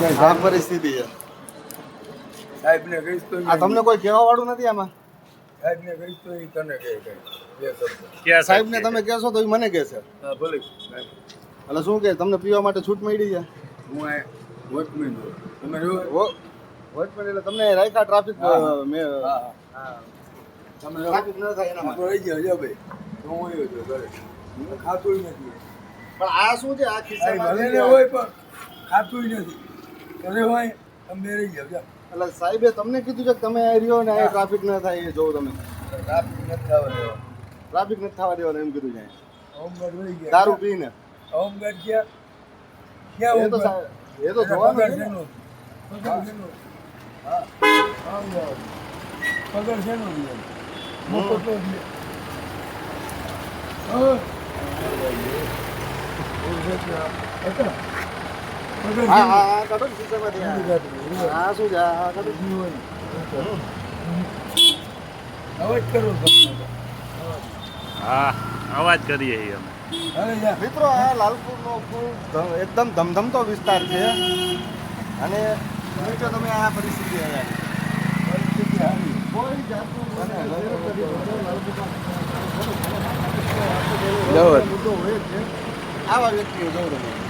આ પરિસ્થિતિ છે સાહેબને કહીશ તો આ તમને કોઈ કહેવા વાળું નથી આમાં સાહેબને કહીશ તો એ તને કહે બે શબ્દ સાહેબને તમે કહેશો તો એ મને કહેશે હા ભલે સાહેબ એટલે શું કે તમને પીવા માટે છૂટ મળી છે હું આ વોચમેન છું તમે જો વોચમેન એટલે તમને રાખ્યા ટ્રાફિક હા તમે ટ્રાફિક ન થાય એના માટે રહી ગયા જો ભાઈ તો હું આવ્યો છું ઘરે ખાતું નથી પણ આ શું છે આ ખિસ્સામાં ભલે ને હોય પણ ખાતું નથી ઘરે હોય તમે રહી જાવ જા એટલે સાહેબે તમને કીધું છે કે તમે આ રહ્યો ને આ ટ્રાફિક ન થાય એ જોવો તમે ટ્રાફિક નથી થવા દેવા ટ્રાફિક નથી થવા દેવાનું એમ કીધું છે હોમગાર્ડ રહી ગયા દારૂ પીને હોમગાર્ડ ક્યાં એ તો એ તો જોવાનું છે ને. પગાર શેનો હા પગાર શેનો મોટો તો હા હા કાઢો ને ખિસ્સામાંથી આ શું છે આ કાઢો અવાજ કરો હા અવાજ કરીએ છીએ અમે હવે જા મિત્રો આ લાલપુરનો એકદમ ધમધમતો વિસ્તાર છે અને જો તમે આ પરિસ્થિતિ પરિસ્થિતિ આવી કોઈ જાતનું જવર. મુદ્દો હોય જ છે આવા વ્યક્તિઓ જવું તમે